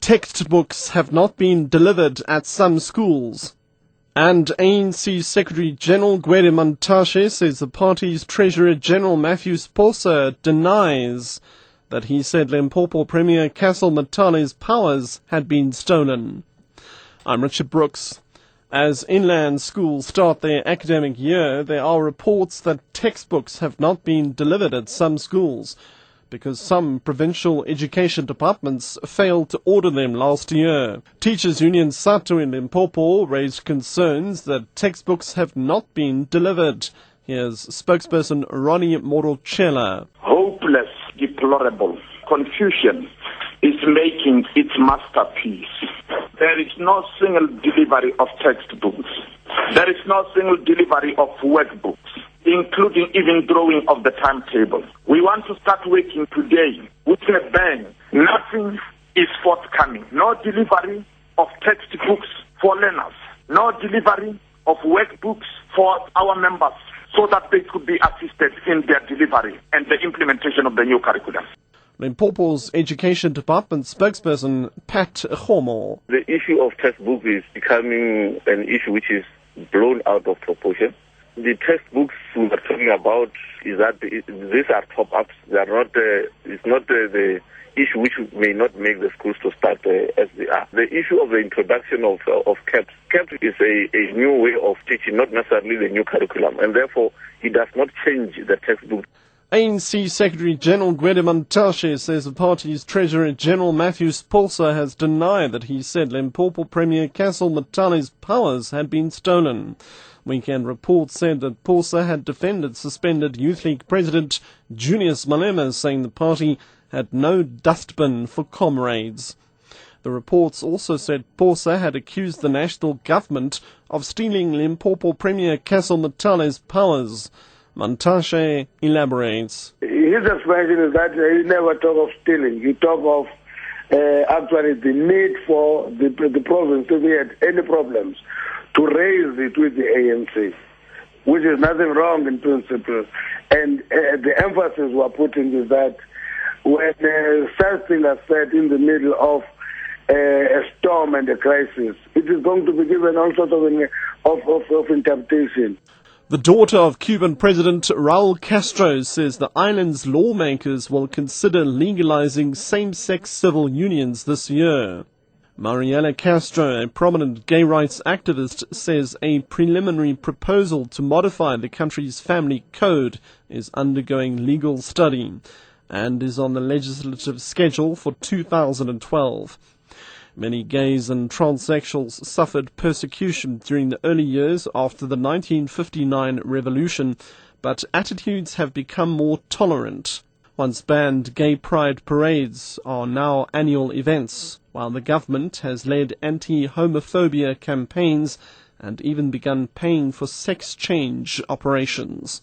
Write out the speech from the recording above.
textbooks have not been delivered at some schools. And ANC Secretary-General Gwede Mantashe says the party's Treasurer-General Matthew Sposa denies that he said Limpopo Premier Castle Matale's powers had been stolen. I'm Richard Brooks. As inland schools start their academic year, there are reports that textbooks have not been delivered at some schools because some provincial education departments failed to order them last year. Teachers Union SATU in Limpopo raised concerns that textbooks have not been delivered. Here's spokesperson Ronnie Morochela. Hopeless, deplorable confusion is making its masterpiece. There is no single delivery of textbooks. There is no single delivery of workbooks, including even drawing of the timetable. We want to start working today with a bang. Nothing is forthcoming. No delivery of textbooks for learners. No delivery of workbooks for our members so that they could be assisted in their delivery and the implementation of the new curriculum. Limpopo's Education Department spokesperson Pat Homo. The issue of textbook is becoming an issue which is blown out of proportion. The textbooks we are talking about is that these are top-ups. They are not. It's not the issue which may not make the schools to start as they are. The issue of the introduction of CAPS. CAPS is a new way of teaching, not necessarily the new curriculum, and therefore it does not change the textbook. ANC Secretary-General Gwede Mantashe says the party's Treasurer-General Matthew Sposa has denied that he said Limpopo Premier Castle Matale's powers had been stolen. Weekend reports said that Sposa had defended suspended Youth League President Junius Malema, saying the party had no dustbin for comrades. The reports also said Sposa had accused the national government of stealing Limpopo Premier Castle Matale's powers. Mantashe elaborates. His explanation is that he never talk of stealing. He talk of actually the need for the province, if he had any problems, to raise it with the ANC, which is nothing wrong in principle. And the emphasis we're putting is that when such thing is said in the middle of a storm and a crisis, it is going to be given all sorts of interpretation. The daughter of Cuban President Raul Castro says the island's lawmakers will consider legalizing same-sex civil unions this year. Mariela Castro, a prominent gay rights activist, says a preliminary proposal to modify the country's family code is undergoing legal study and is on the legislative schedule for 2012. Many gays and transsexuals suffered persecution during the early years after the 1959 revolution, but attitudes have become more tolerant. Once banned gay pride parades are now annual events, while the government has led anti-homophobia campaigns and even begun paying for sex change operations.